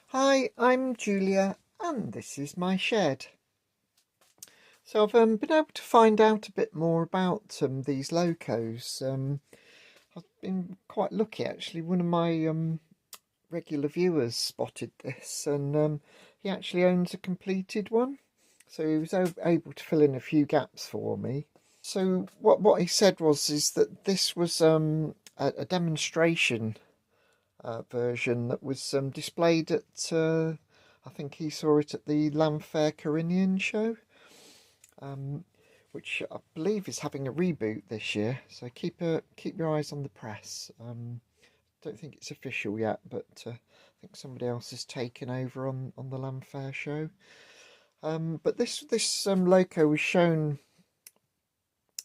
Hi, I'm Julia and this is my shed. So I've been able to find out a bit more about these locos. I've been quite lucky actually. One of my regular viewers spotted this and he actually owns a completed one. So he was able to fill in a few gaps for me. So what he said is that this was a demonstration version that was displayed at I think he saw it at the Lanfair Carinian show, which I believe is having a reboot this year. So keep your eyes on the press. Don't think it's official yet, but I think somebody else has taken over on the Lanfair show. But this loco was shown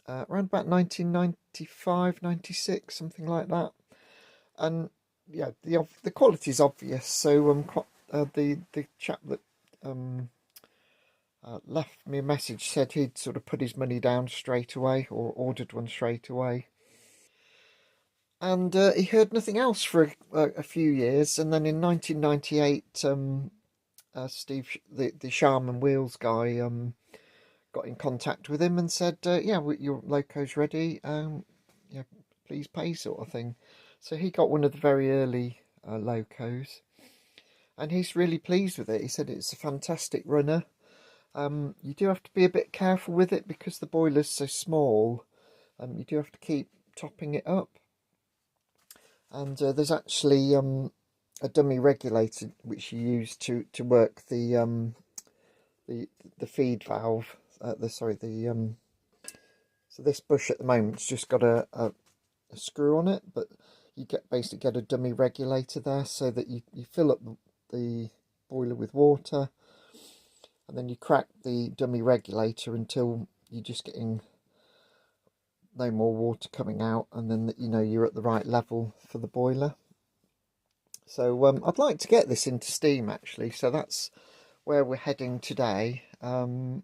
around about 1995, 96, something like that, and yeah, the quality is obvious. So the chap that left me a message said he'd sort of put his money down straight away or ordered one straight away. And he heard nothing else for a few years. And then in 1998, Steve, the Charmin Wheels guy, got in contact with him and said, yeah, your loco's ready. Yeah, please pay, sort of thing. So he got one of the very early locos. And he's really pleased with it. He said it's a fantastic runner. You do have to be a bit careful with it because the boiler's so small. You do have to keep topping it up. And there's actually a dummy regulator which you use to work the feed valve. So this bush at the moment's just got a screw on it, but you basically get a dummy regulator there so that you fill up the boiler with water, and then you crack the dummy regulator until you're just getting no more water coming out, and then you're at the right level for the boiler. So I'd like to get this into steam actually, so that's where we're heading today. The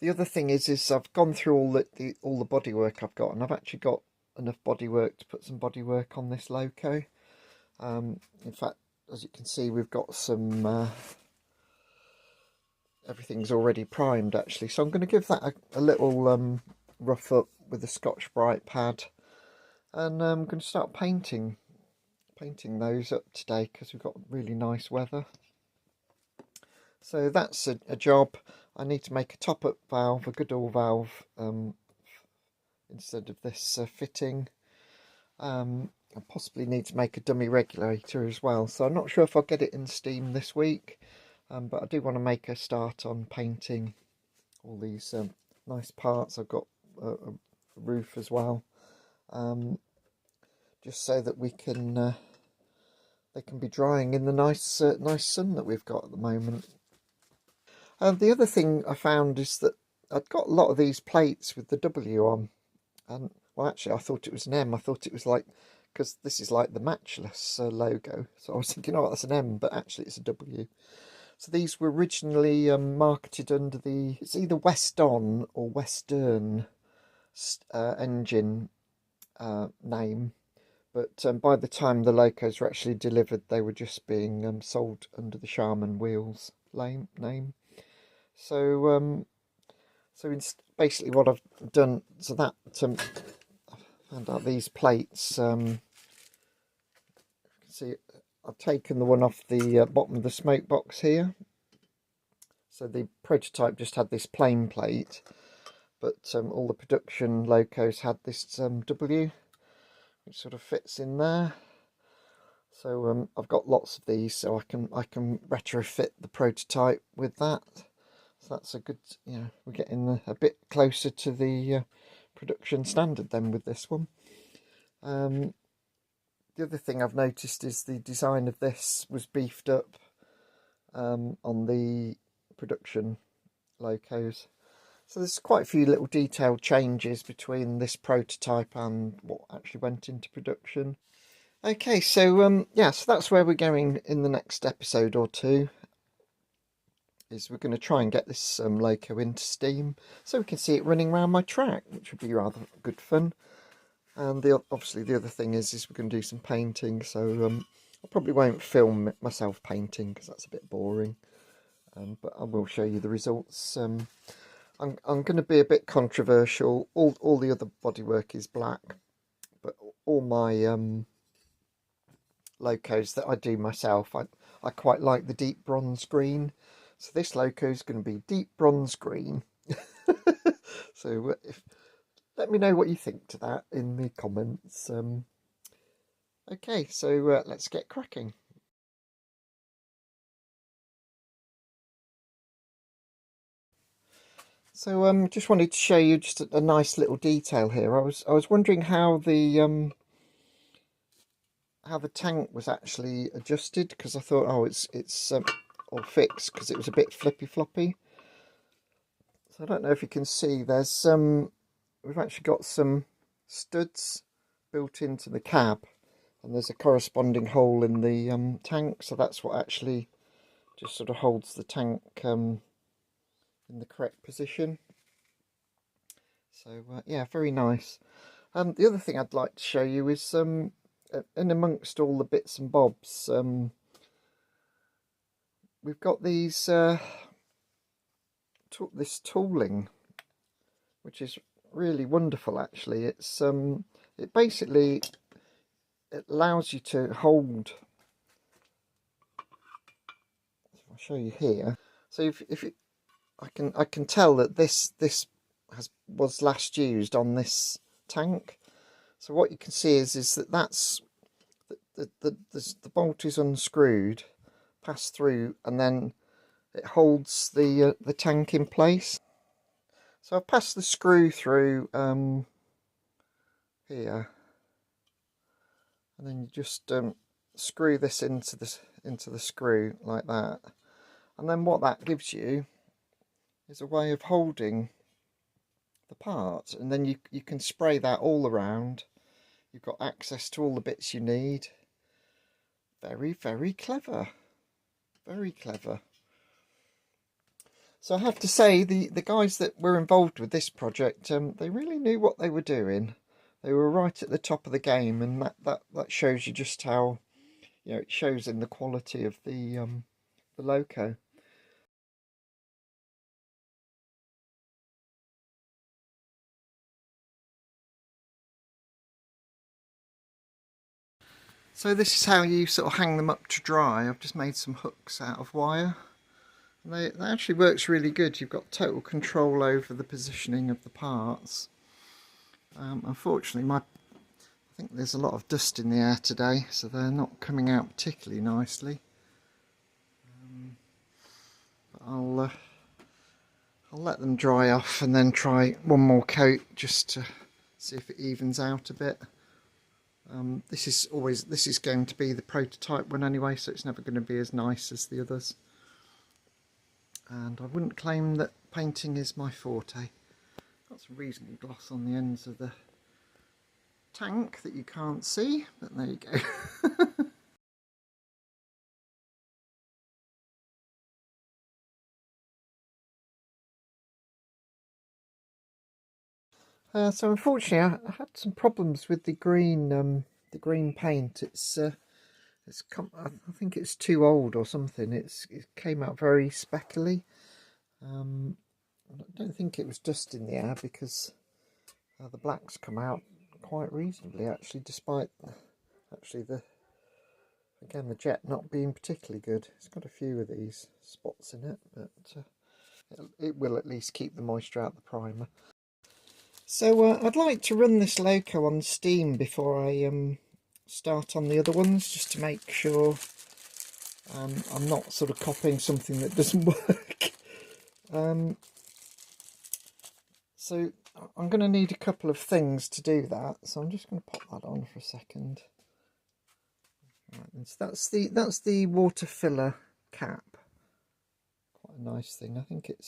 other thing is I've gone through all the bodywork I've got, and I've actually got enough bodywork to put some bodywork on this loco. In fact, as you can see, we've got some everything's already primed actually, so I'm going to give that a little rough up with a Scotch-Brite pad, and I'm going to start painting those up today because we've got really nice weather. So that's a job. I need to make a top-up valve, a goodall valve, instead of this fitting. I possibly need to make a dummy regulator as well, so I'm not sure if I'll get it in steam this week, but I do want to make a start on painting all these nice parts. I've got a roof as well, just so that we can they can be drying in the nice sun that we've got at the moment. The other thing I found is that I'd got a lot of these plates with the W on, and well, actually I thought it was an M. I thought it was like, because this is like the Matchless logo, so I was thinking, oh, that's an M, but actually it's a W. So these were originally marketed under it's either Weston or Western engine name, but by the time the locos were actually delivered, they were just being sold under the Charmin Wheels name. So basically what I've done, so that I found out these plates. See, I've taken the one off the bottom of the smoke box here. So the prototype just had this plain plate, but all the production locos had this W, which sort of fits in there. So I've got lots of these, so I can retrofit the prototype with that. So that's a good, we're getting a bit closer to the production standard then with this one. The other thing I've noticed is the design of this was beefed up on the production locos. So there's quite a few little detailed changes between this prototype and what actually went into production. Okay, so so that's where we're going in the next episode or two. Is we're going to try and get this loco into steam so we can see it running around my track, which would be rather good fun. And obviously the other thing is we're going to do some painting, so I probably won't film myself painting because that's a bit boring, but I will show you the results. I'm going to be a bit controversial. All the other bodywork is black, but all my locos that I do myself, I quite like the deep bronze green. So this loco is going to be deep bronze green. So let me know what you think to that in the comments. Okay, so let's get cracking. So just wanted to show you just a nice little detail here. I was wondering how the tank was actually adjusted, because I thought, oh, it's all fixed because it was a bit flippy floppy. So I don't know if you can see, there's we've actually got some studs built into the cab, and there's a corresponding hole in the tank, so that's what actually just sort of holds the tank in the correct position. So yeah, very nice. The other thing I'd like to show you is in amongst all the bits and bobs, we've got these this tooling, which is really wonderful. Actually, it's it basically it allows you to hold. I'll show you here. So if you, I can tell that this was last used on this tank. So what you can see is that that's the bolt is unscrewed, passed through, and then it holds the tank in place. So I've passed the screw through here, and then you just screw this into the screw like that, and then what that gives you is a way of holding the part, and then you can spray that all around. You've got access to all the bits you need. Very, very clever. Very clever. So I have to say, the guys that were involved with this project, they really knew what they were doing. They were right at the top of the game, and that shows you just how, you know, it shows in the quality of the loco. So this is how you sort of hang them up to dry. I've just made some hooks out of wire. And that actually works really good. You've got total control over the positioning of the parts. Unfortunately, I think there's a lot of dust in the air today, so they're not coming out particularly nicely. But I'll let them dry off and then try one more coat just to see if it evens out a bit. This is going to be the prototype one anyway, so it's never going to be as nice as the others. And I wouldn't claim that painting is my forte. Got some reasonable gloss on the ends of the tank that you can't see, but there you go. So unfortunately, I had some problems with the green paint. I think it's too old or something. It came out very speckly. I don't think it was dust in the air, because the blacks come out quite reasonably actually, despite actually the jet not being particularly good. It's got a few of these spots in it, but it will at least keep the moisture out of the primer. So I'd like to run this loco on steam before I start on the other ones, just to make sure I'm not sort of copying something that doesn't work. So I'm going to need a couple of things to do that, so I'm just going to pop that on for a second. Right, so that's the water filler cap. Quite a nice thing. I think it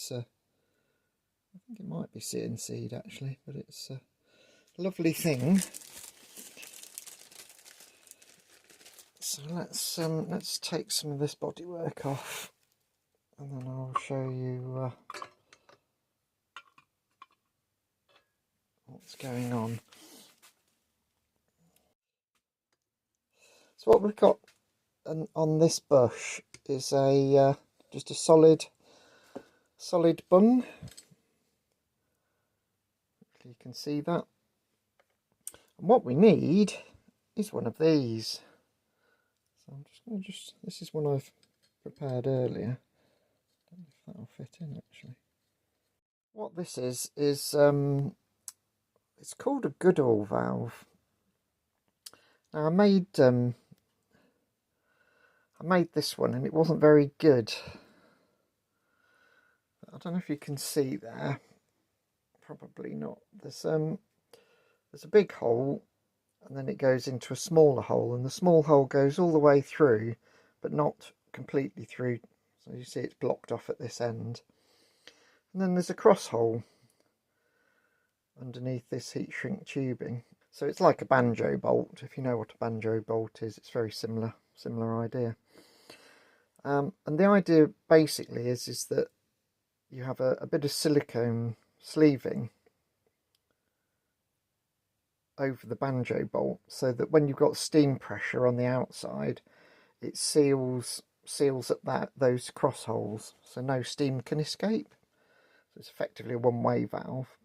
might be CNC'd actually, but it's a lovely thing. So let's take some of this bodywork off, and then I'll show you what's going on. So what we've got on this bush is a just a solid bung. You can see that. And what we need is one of these. So I'm just going to this is one I've prepared earlier. I don't know if that'll fit in actually. What this is it's called a goodall valve. Now I made this one and it wasn't very good. I don't know if you can see there. Probably not. There's a big hole and then it goes into a smaller hole, and the small hole goes all the way through but not completely through, so you see it's blocked off at this end. And then there's a cross hole underneath this heat shrink tubing, so it's like a banjo bolt. If you know what a banjo bolt is, it's very similar idea. And the idea basically is that you have a bit of silicone sleeving over the banjo bolt, so that when you've got steam pressure on the outside, it seals at those cross holes, so no steam can escape. So it's effectively a one-way valve.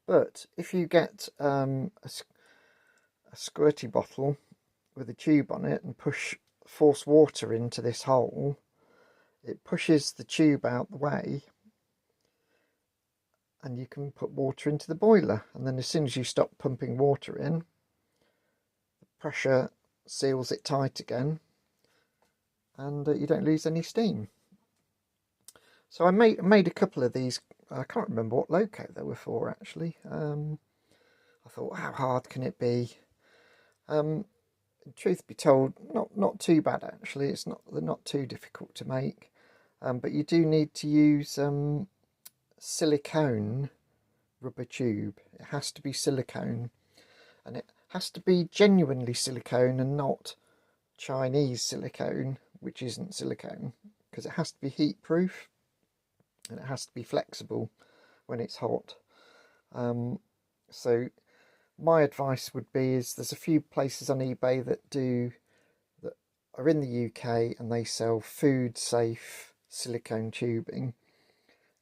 But if you get a squirty bottle with a tube on it and force water into this hole, it pushes the tube out the way, and you can put water into the boiler, and then as soon as you stop pumping water in, the pressure seals it tight again, and you don't lose any steam. So I made a couple of these. I can't remember what loco they were for actually. I thought, how hard can it be? Truth be told, not too bad actually. They're not too difficult to make, but you do need to use silicone rubber tube. It has to be silicone, and it has to be genuinely silicone and not Chinese silicone, which isn't silicone, because it has to be heat proof and it has to be flexible when it's hot. So my advice would be there's a few places on eBay that are in the UK and they sell food safe silicone tubing.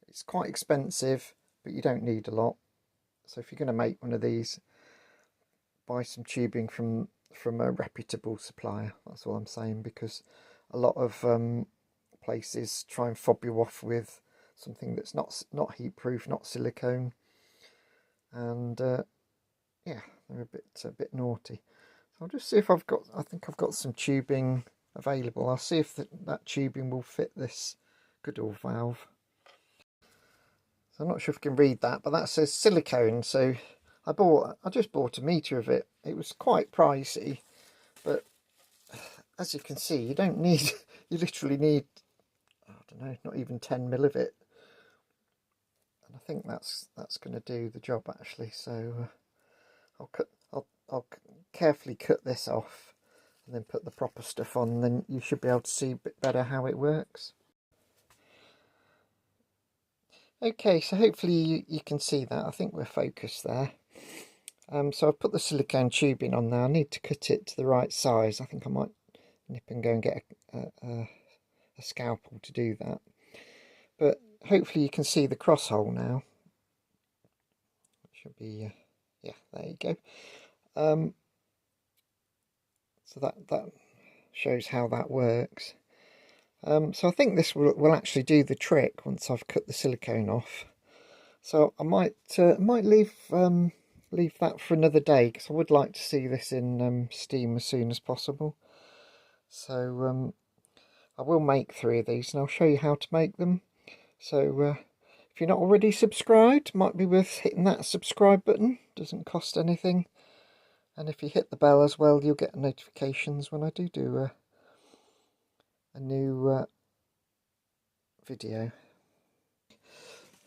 It's quite expensive, but you don't need a lot. So if you're going to make one of these, buy some tubing from a reputable supplier. That's all I'm saying, because a lot of places try and fob you off with something that's not heat proof, not silicone, and yeah, they're a bit naughty. So I'll just see if I think I've got some tubing available. I'll see if that tubing will fit this goodall valve. So I'm not sure if you can read that, but that says silicone. So I just bought a metre of it. It was quite pricey, but as you can see, you don't need, you literally need, I don't know, not even 10 mil of it. And I think that's going to do the job actually. So I'll carefully cut this off and then put the proper stuff on, and then you should be able to see a bit better how it works. Okay, so hopefully you can see that. I think we're focused there. So I've put the silicone tubing on now. I need to cut it to the right size. I think I might nip and go and get a scalpel to do that. But hopefully you can see the cross hole now. It should be, yeah, there you go. So that shows how that works. So I think this will actually do the trick once I've cut the silicone off. So I might leave that for another day, because I would like to see this in steam as soon as possible. So I will make 3 of these and I'll show you how to make them. So if you're not already subscribed, might be worth hitting that subscribe button. Doesn't cost anything. And if you hit the bell as well, you'll get notifications when I do a new video.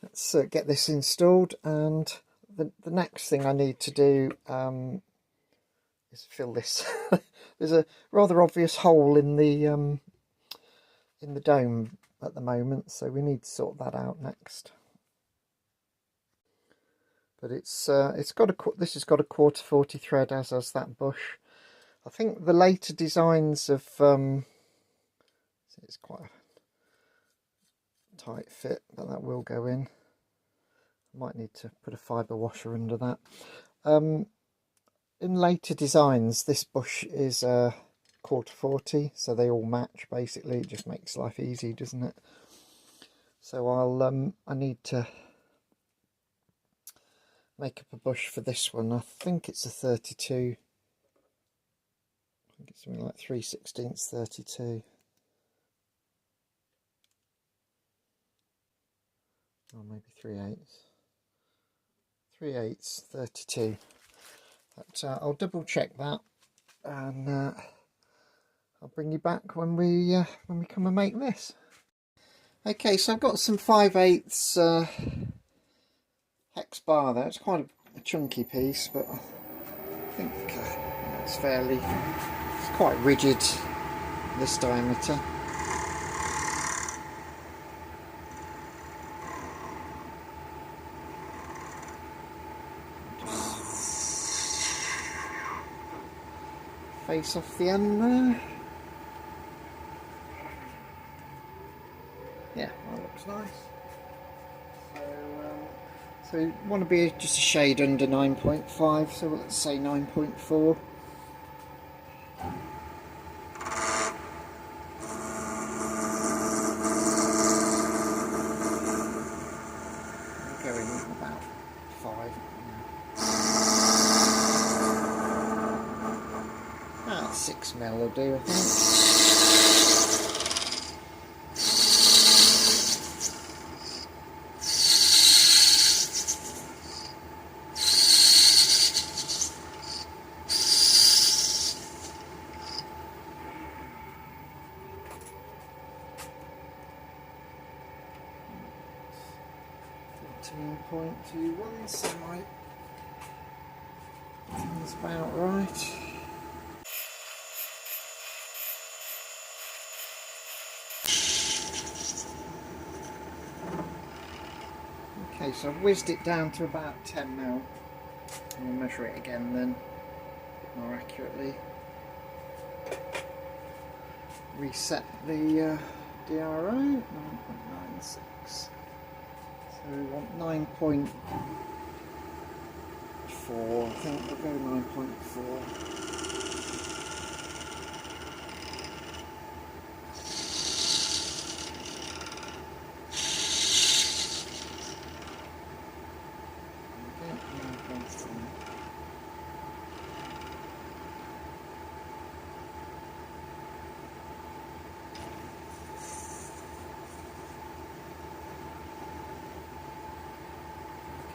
Let's get this installed, and the next thing I need to do is fill this. There's a rather obvious hole in the dome at the moment, so we need to sort that out next. But this has got a 1/4 40 thread, as has that bush. I I think the later designs of it's quite a tight fit, but that will go in. Might need to put a fibre washer under that. In later designs, this bush is 1/4 so they all match basically. It just makes life easy, doesn't it? So I need to make up a bush for this one. I think it's a 32. I think it's something like 3/16 32. Or maybe 3/8. 3/8 32. But I'll double check that, and I'll bring you back when we come and make this. Okay, so I've got some 5/8 hex bar there. It's quite a chunky piece, but I think it's quite rigid, this diameter. Face off the end there. Yeah, that looks nice. So you want to be just a shade under 9.5, so let's say 9.4. Going about 5. About 6 mil will do, I think. .21, so that's about right. Okay, so I've whizzed it down to about 10 mil. We'll measure it again then, more accurately. Reset the DRO, 9.96. So we want 9.4, I think we'll go 9.4.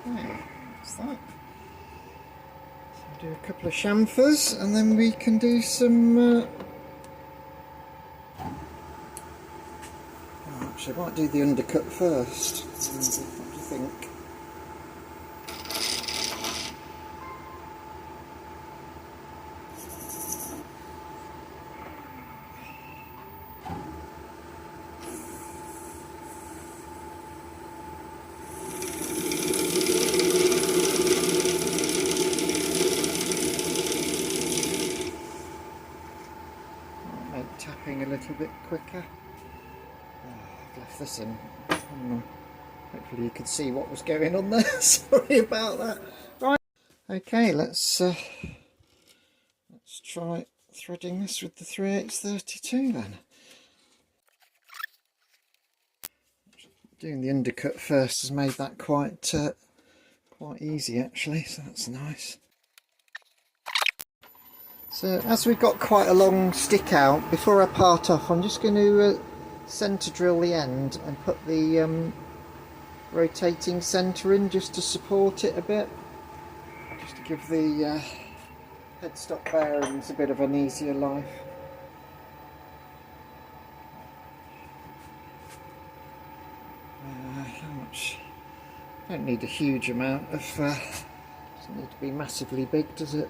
Okay, that's that. So do a couple of chamfers and then we can do some actually I might do the undercut first. What do you think? Tapping a little bit quicker. I've left this in. Hopefully you could see what was going on there. Sorry about that. Right. Okay, let's try threading this with the 3/8 32 then. Doing the undercut first has made that quite easy actually, so that's nice. So as we've got quite a long stick out, before I part off I'm just going to centre drill the end and put the rotating centre in just to support it a bit, just to give the headstock bearings a bit of an easier life. How much? Don't need a huge amount of, doesn't need to be massively big, does it?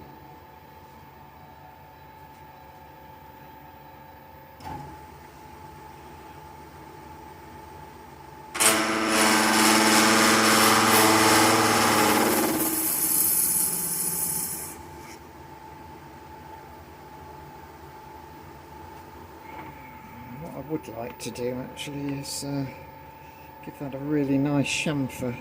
would like to do actually is give that a really nice chamfer.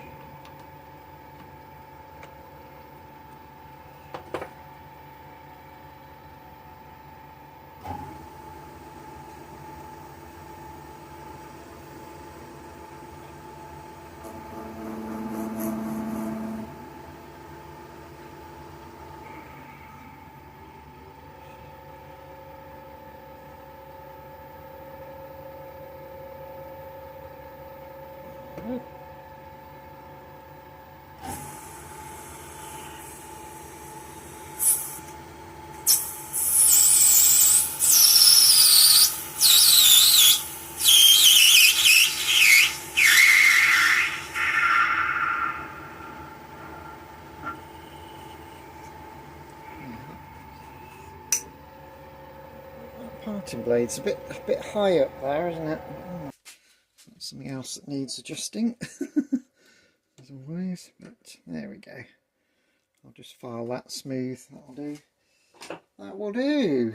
Parting blade's a bit high up there, isn't it? That's something else that needs adjusting, as always. But there we go. I'll just file that smooth. That'll do. That will do.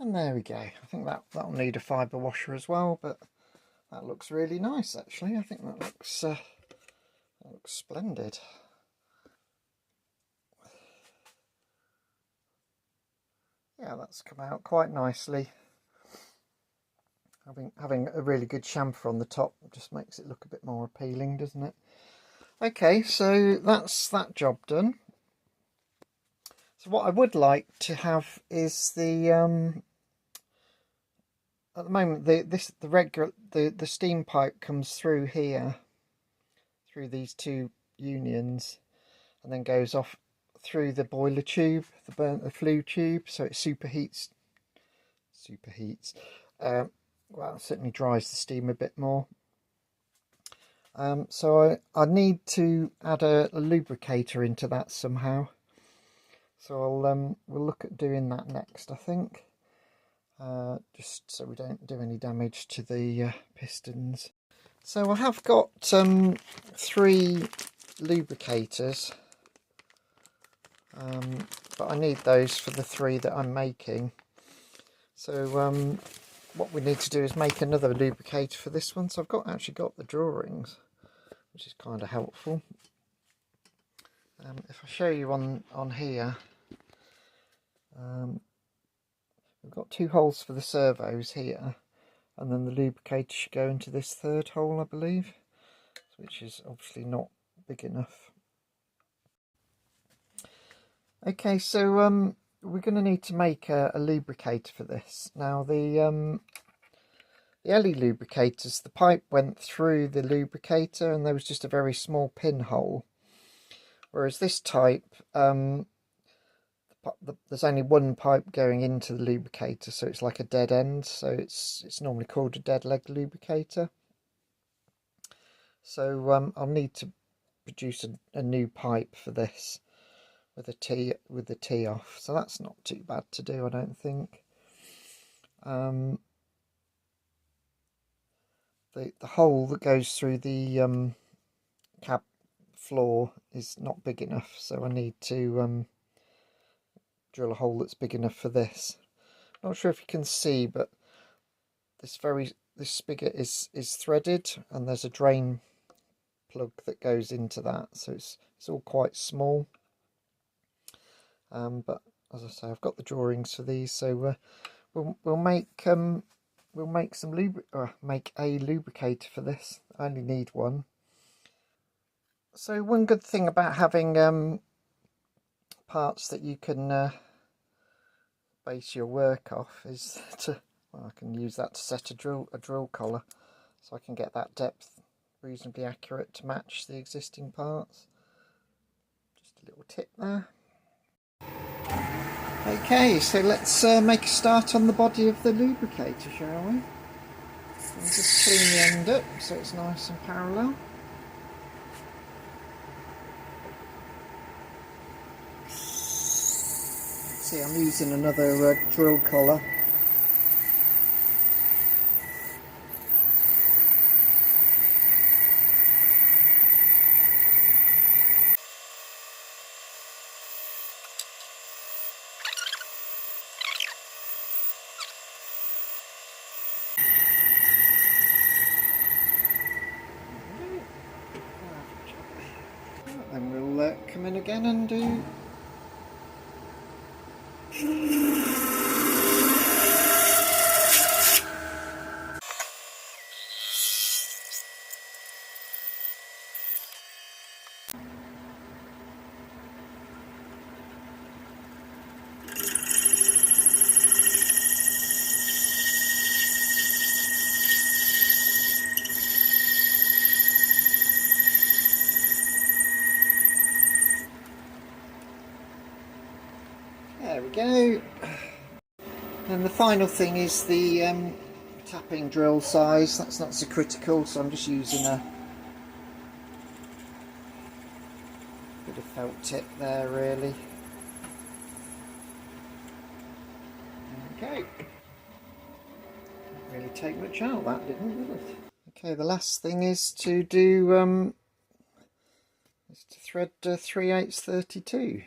And there we go. I think that'll need a fibre washer as well, but that looks really nice actually. I think that looks splendid. Yeah, that's come out quite nicely. Having a really good chamfer on the top just makes it look a bit more appealing, doesn't it? Okay, so that's that job done. So what I would like to have is the at the moment the steam pipe comes through here, through these two unions, and then goes off through the boiler tube, the flue tube, so it superheats. Well, it certainly dries the steam a bit more. So I need to add a lubricator into that somehow. So we'll look at doing that next, I think. Just so we don't do any damage to the pistons. So I have got 3 lubricators, but I need those for the 3 that I'm making. So what we need to do is make another lubricator for this one. So I've actually got the drawings, which is kind of helpful. If I show you on here, we've got 2 holes for the servos here, and then the lubricator should go into this 3rd hole, I believe, which is obviously not big enough. Okay, so we're going to need to make a lubricator for this. Now the LE lubricators, the pipe went through the lubricator and there was just a very small pinhole, whereas this type there's only one pipe going into the lubricator, so it's like a dead end, so it's normally called a dead leg lubricator. So I'll need to produce a new pipe for this with the T off, so that's not too bad to do, I don't think. The hole that goes through the cab floor is not big enough, so I need to drill a hole that's big enough for this. Not sure if you can see, but this spigot is threaded, and there's a drain plug that goes into that, so it's all quite small. But as I say, I've got the drawings for these, so we'll make make a lubricator for this. I only need one. So one good thing about having parts that you can base your work off is I can use that to set a drill collar, so I can get that depth reasonably accurate to match the existing parts. Just a little tip there. Okay, so let's make a start on the body of the lubricator, shall we? I'll just clean the end up so it's nice and parallel. See, I'm using another drill collar. come in again and do. There we go. And the final thing is the tapping drill size. That's not so critical, so I'm just using a bit of felt tip there really. Okay. Didn't really take much out, that didn't, did it? Okay, the last thing is to do thread 3/8 32.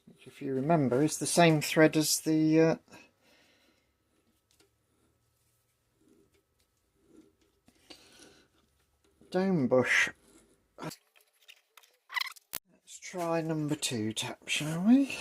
Which, if you remember, is the same thread as the dome bush. Let's try number 2 tap, shall we?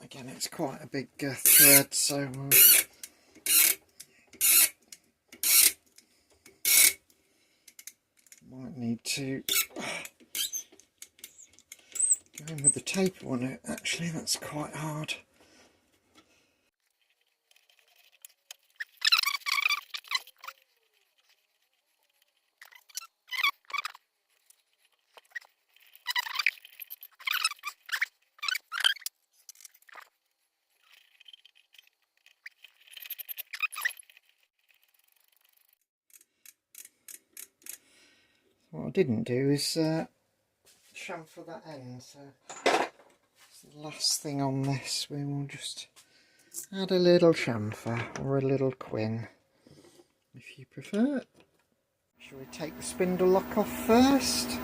Again, it's quite a big thread, so might need to go in with the taper on it. Actually, that's quite hard. What I didn't do is chamfer that end, so the last thing on this, we will just add a little chamfer or a little quin, if you prefer. Shall we take the spindle lock off first?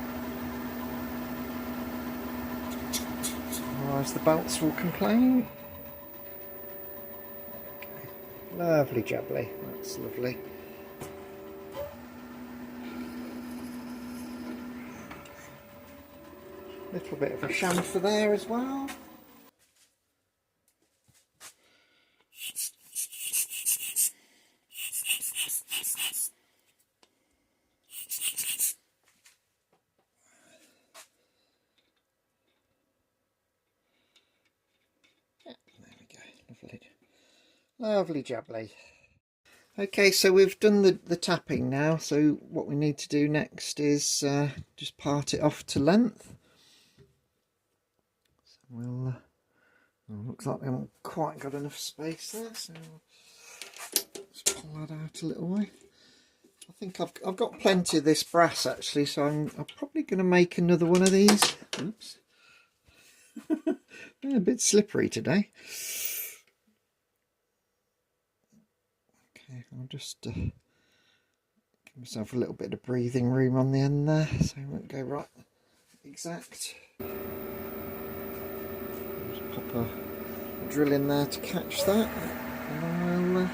Otherwise the bolts will complain. Okay. Lovely jubbly, that's lovely. Little bit of a chamfer there as well. Yeah, there we go, lovely jubbly. Okay, so we've done the tapping now, so what we need to do next is just part it off to length. So we'll looks like we haven't quite got enough space there, so let's pull that out a little way. I think I've got plenty of this brass actually, so I'm probably going to make another one of these. Oops. Yeah, a bit slippery today. Okay, I'll just give myself a little bit of breathing room on the end there, so I won't go right exact. Just pop a drill in there to catch that, and then we'll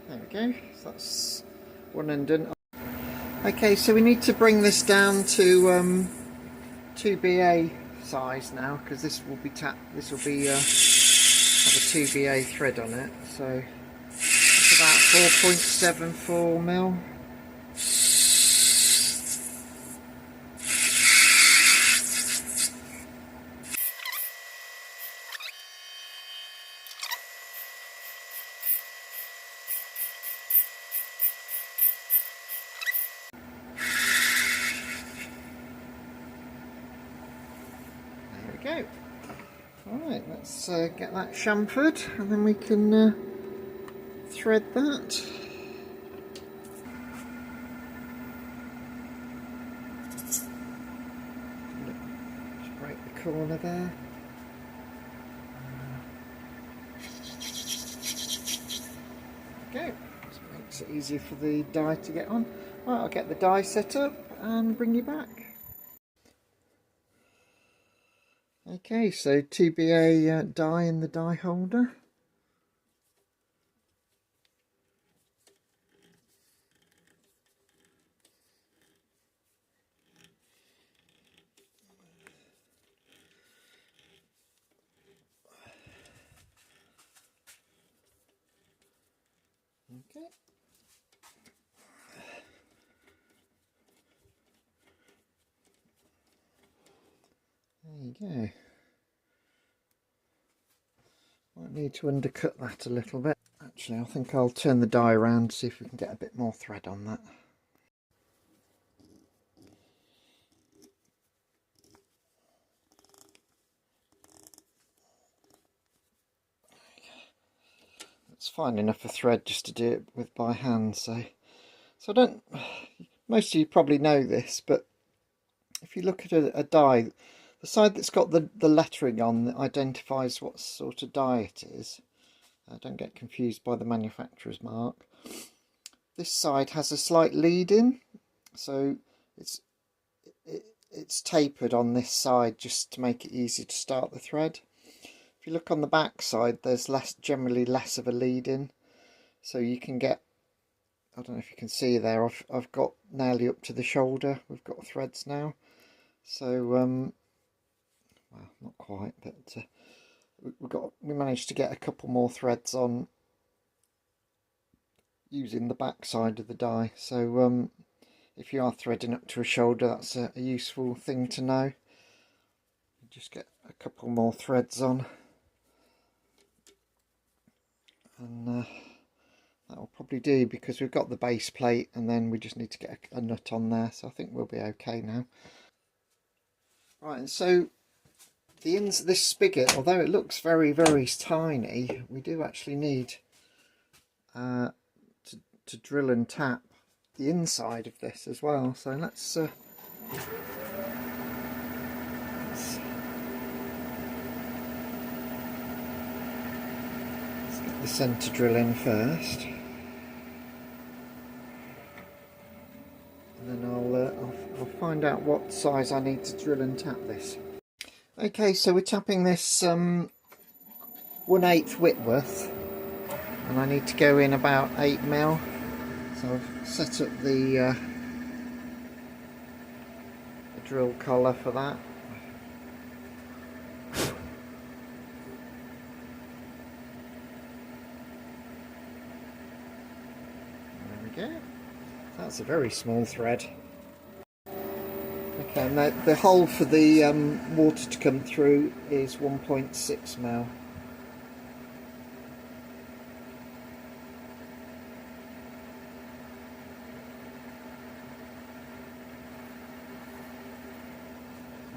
there we go, so that's one end done. Okay, so we need to bring this down to 2BA size now, because this will be this will be have a 2BA thread on it, so it's about 4.74 mil. Right, let's get that chamfered and then we can thread that. Just break the corner there. There we go. Just makes it easier for the die to get on. Right, I'll get the die set up and bring you back. Okay, so 2BA die in the die holder. Okay. There you go. Might need to undercut that a little bit. Actually, I think I'll turn the die around to see if we can get a bit more thread on that. It's fine enough a thread just to do it with by hand, so I don't. Most of you probably know this, but if you look at a die, the side that's got the lettering on that identifies what sort of die it is. Don't get confused by the manufacturer's mark. This side has a slight lead in, so it's tapered on this side just to make it easy to start the thread. If you look on the back side, there's generally less of a lead in, so you can get, I don't know if you can see there, I've got nearly up to the shoulder. We've got threads now, so well, not quite, but we managed to get a couple more threads on using the back side of the die. So if you are threading up to a shoulder, that's a useful thing to know. Just get a couple more threads on, and that will probably do, because we've got the base plate and then we just need to get a nut on there, so I think we'll be okay now. Right, and so this spigot, although it looks very, very tiny, we do actually need to drill and tap the inside of this as well. So let's get the centre drill in first, and then I'll find out what size I need to drill and tap this. Okay, so we're tapping this 1/8 Whitworth, and I need to go in about 8mm. So I've set up the drill collar for that. There we go. That's a very small thread. Okay, and the hole for the water to come through is 1.6mm.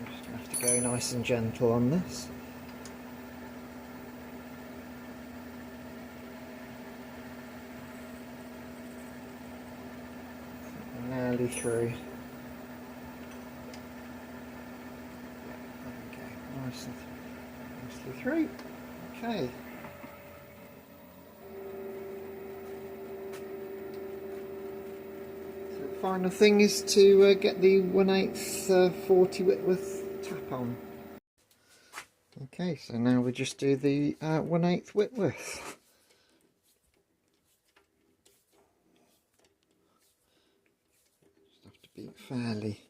Just have to go nice and gentle on this. Nearly through. Nicely through. Okay. So the final thing is to get the 1/8 40 Whitworth tap on. Okay, so now we just do the 1/8 Whitworth. Just have to be fairly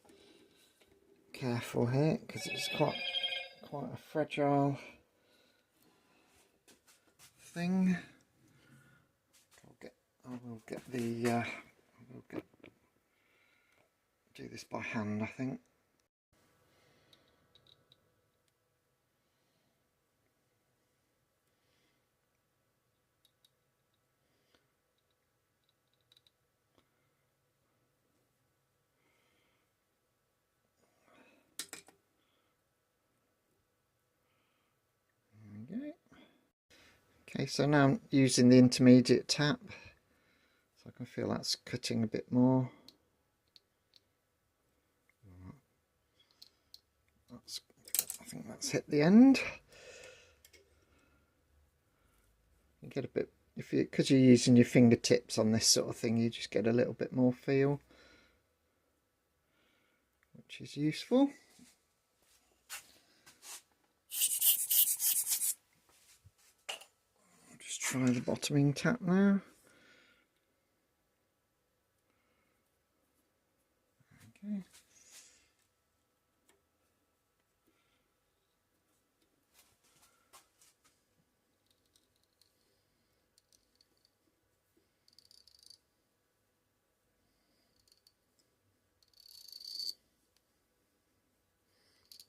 careful here, because it's quite a fragile thing. I will do this by hand, I think. Okay, so now I'm using the intermediate tap, so I can feel that's cutting a bit more. I think that's hit the end. You get a bit, because you're using your fingertips on this sort of thing, you just get a little bit more feel, which is useful. I'll just try the bottoming tap now. Okay.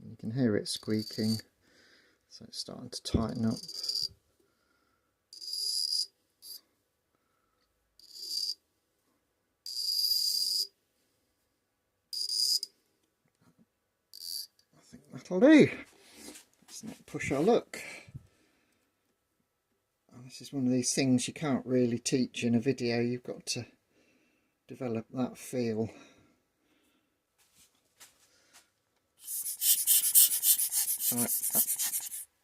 You can hear it squeaking, so it's starting to tighten up. I think that'll do. Let's not push our luck. And this is one of these things you can't really teach in a video, you've got to develop that feel. So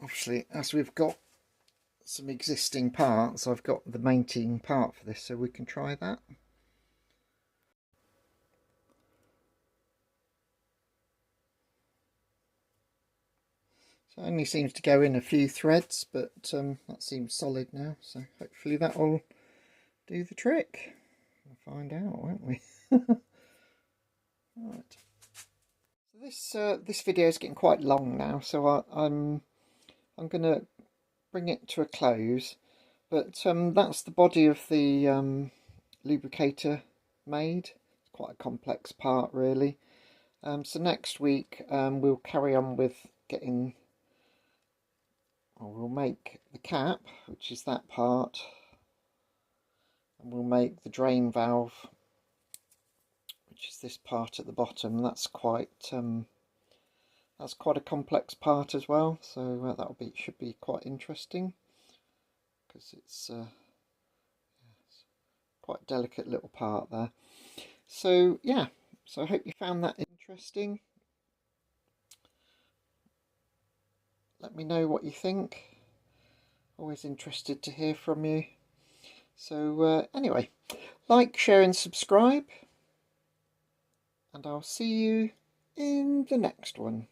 obviously, as we've got some existing parts, I've got the mating part for this, so we can try that. So it only seems to go in a few threads, but that seems solid now, so hopefully that will do the trick. We'll find out, won't we? Right. So this video is getting quite long now, so I'm going to bring it to a close. But that's the body of the lubricator made. It's quite a complex part, really. So next week we'll carry on with getting, or we'll make the cap, which is that part, and we'll make the drain valve, which is this part at the bottom. That's quite a complex part as well, so should be quite interesting, because it's quite a delicate little part there. So yeah, so I hope you found that interesting. Let me know what you think. Always interested to hear from you. So anyway, like, share and subscribe, and I'll see you in the next one.